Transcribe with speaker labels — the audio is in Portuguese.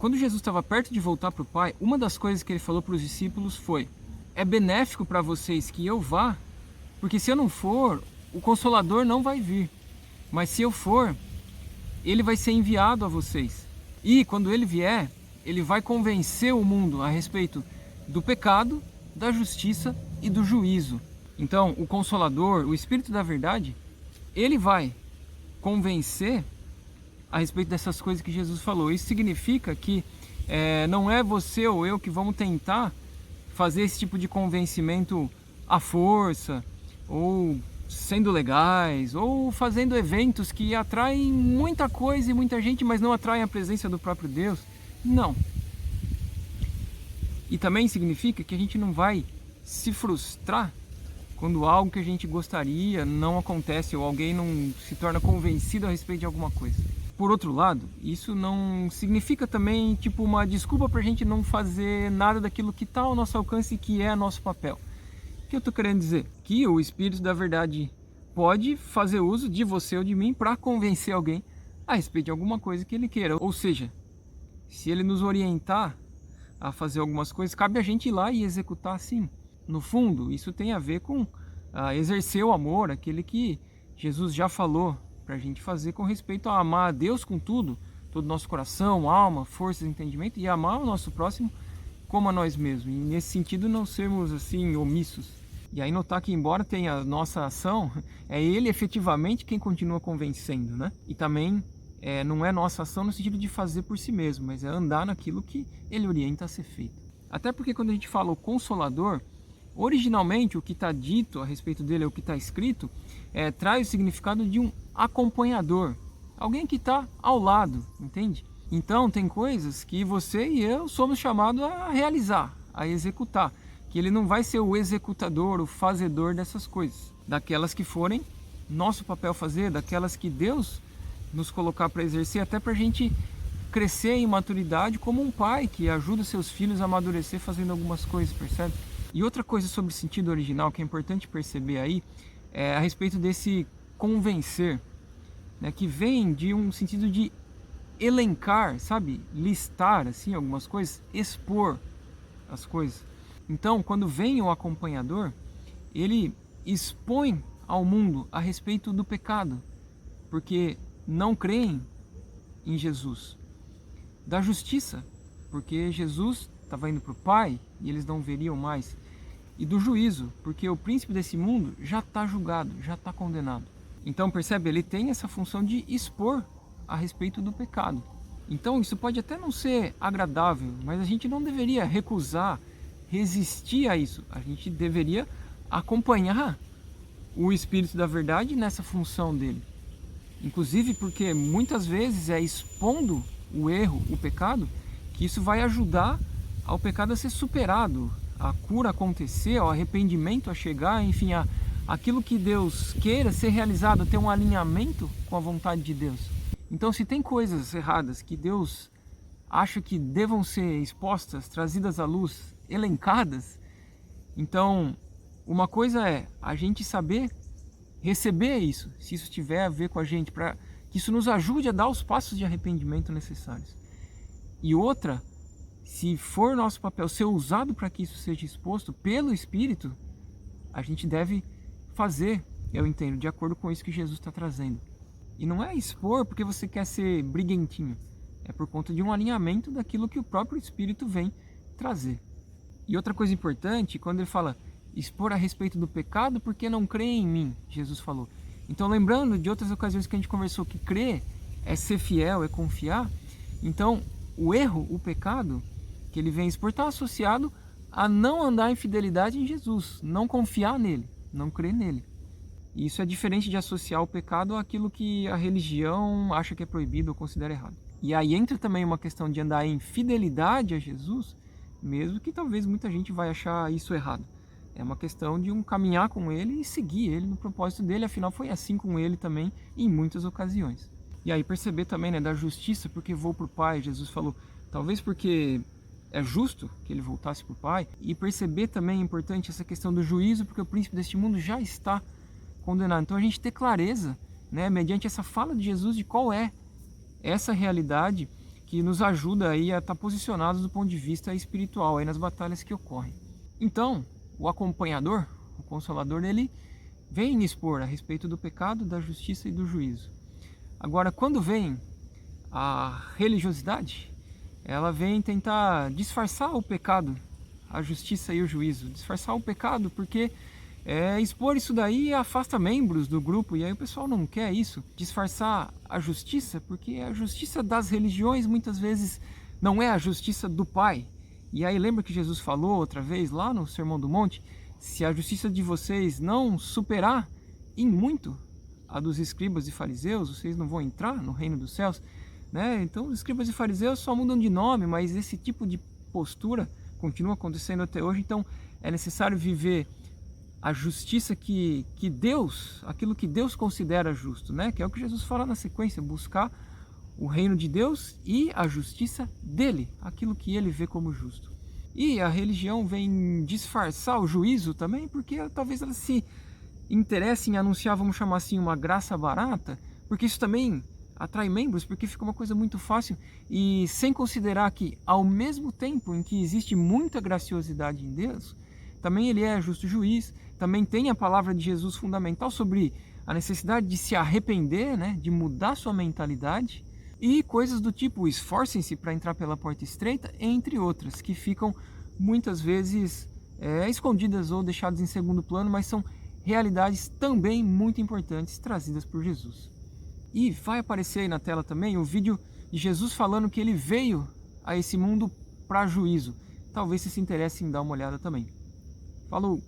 Speaker 1: quando Jesus estava perto de voltar para o Pai, uma das coisas que ele falou para os discípulos foi: é benéfico para vocês que eu vá, porque se eu não for, o Consolador não vai vir. Mas se eu for, ele vai ser enviado a vocês. E quando ele vier, ele vai convencer o mundo a respeito do pecado, da justiça e do juízo. Então, o Consolador, o Espírito da Verdade, ele vai convencer a respeito dessas coisas que Jesus falou. Isso significa que não é você ou eu que vamos tentar fazer esse tipo de convencimento à força, ou sendo legais, ou fazendo eventos que atraem muita coisa e muita gente, mas não atraem a presença do próprio Deus. Não. E também significa que a gente não vai se frustrar quando algo que a gente gostaria não acontece, ou alguém não se torna convencido a respeito de alguma coisa. Por outro lado, isso não significa também tipo uma desculpa para a gente não fazer nada daquilo que está ao nosso alcance e que é nosso papel. O que eu estou querendo dizer? Que o Espírito da Verdade pode fazer uso de você ou de mim para convencer alguém a respeito de alguma coisa que ele queira. Ou seja, se ele nos orientar a fazer algumas coisas, cabe a gente ir lá e executar sim. No fundo, isso tem a ver com exercer o amor, aquele que Jesus já falou para a gente fazer com respeito a amar a Deus com tudo, todo o nosso coração, alma, forças, entendimento, e amar o nosso próximo como a nós mesmos. E nesse sentido não sermos assim omissos. E aí notar que embora tenha a nossa ação, é ele efetivamente quem continua convencendo, né? E também não é nossa ação no sentido de fazer por si mesmo, mas é andar naquilo que ele orienta a ser feito. Até porque quando a gente fala o Consolador, originalmente o que está dito a respeito dele, o que está escrito, traz o significado de um acompanhador, alguém que está ao lado, entende? Então tem coisas que você e eu somos chamados a realizar, a executar, que ele não vai ser o executador, o fazedor dessas coisas, daquelas que forem nosso papel fazer, daquelas que Deus nos colocar para exercer, até para a gente crescer em maturidade como um pai que ajuda seus filhos a amadurecer fazendo algumas coisas, percebe? E outra coisa sobre o sentido original que é importante perceber aí é a respeito desse convencer, né, que vem de um sentido de elencar, sabe? Listar assim algumas coisas, expor as coisas. Então, quando vem o acompanhador, ele expõe ao mundo a respeito do pecado, porque não creem em Jesus. Da justiça, porque Jesus estava indo para o Pai e eles não veriam mais. E do juízo, porque o príncipe desse mundo já está julgado, já está condenado. Então, percebe, ele tem essa função de expor a respeito do pecado. Então, isso pode até não ser agradável, mas a gente não deveria recusar, resistir a isso. A gente deveria acompanhar o Espírito da Verdade nessa função dele. Inclusive porque muitas vezes é expondo o erro, o pecado, que isso vai ajudar ao pecado a ser superado, a cura acontecer, o arrependimento a chegar, enfim, aquilo que Deus queira ser realizado, ter um alinhamento com a vontade de Deus. Então, se tem coisas erradas que Deus acha que devam ser expostas, trazidas à luz, elencadas, então, uma coisa é a gente saber receber isso, se isso tiver a ver com a gente, para que isso nos ajude a dar os passos de arrependimento necessários. E outra, se for nosso papel ser usado para que isso seja exposto pelo Espírito, a gente deve fazer, eu entendo, de acordo com isso que Jesus está trazendo. E não é expor porque você quer ser briguentinho, é por conta de um alinhamento daquilo que o próprio Espírito vem trazer. E outra coisa importante, quando ele fala expor a respeito do pecado porque não creem em mim, Jesus falou. Então, lembrando de outras ocasiões que a gente conversou que crer é ser fiel, é confiar, então o erro, o pecado que ele vem expor está associado a não andar em fidelidade em Jesus, não confiar nele, não crer nele. E isso é diferente de associar o pecado àquilo que a religião acha que é proibido ou considera errado. E aí entra também uma questão de andar em fidelidade a Jesus, mesmo que talvez muita gente vai achar isso errado. É uma questão de um caminhar com ele e seguir ele no propósito dele, afinal foi assim com ele também em muitas ocasiões. E aí perceber também, né, da justiça, porque vou para o Pai, Jesus falou, talvez porque é justo que ele voltasse para o Pai, e perceber também é importante essa questão do juízo, porque o príncipe deste mundo já está condenado. Então a gente ter clareza, né, mediante essa fala de Jesus de qual é essa realidade que nos ajuda aí a estar posicionados do ponto de vista espiritual aí nas batalhas que ocorrem. Então, o acompanhador, o consolador, ele vem expor a respeito do pecado, da justiça e do juízo. Agora, quando vem a religiosidade, ela vem tentar disfarçar o pecado, a justiça e o juízo. Disfarçar o pecado porque expor isso daí afasta membros do grupo, e aí o pessoal não quer isso. Disfarçar a justiça, porque a justiça das religiões muitas vezes não é a justiça do Pai. E aí lembra que Jesus falou outra vez lá no Sermão do Monte: se a justiça de vocês não superar em muito a dos escribas e fariseus, vocês não vão entrar no reino dos céus, né? Então os escribas e fariseus só mudam de nome, mas esse tipo de postura continua acontecendo até hoje. Então é necessário viver a justiça que Deus, aquilo que Deus considera justo, né? Que é o que Jesus fala na sequência: buscar o reino de Deus e a justiça dele, aquilo que ele vê como justo. E a religião vem disfarçar o juízo também, porque talvez ela se interesse em anunciar, vamos chamar assim, uma graça barata, porque isso também atrai membros, porque fica uma coisa muito fácil, e sem considerar que ao mesmo tempo em que existe muita graciosidade em Deus, também ele é justo juiz, também tem a palavra de Jesus fundamental sobre a necessidade de se arrepender, né, de mudar sua mentalidade, e coisas do tipo esforcem-se para entrar pela porta estreita, entre outras, que ficam muitas vezes escondidas ou deixadas em segundo plano, mas são realidades também muito importantes trazidas por Jesus. E vai aparecer aí na tela também o vídeo de Jesus falando que ele veio a esse mundo para juízo. Talvez você se interesse em dar uma olhada também. Falou!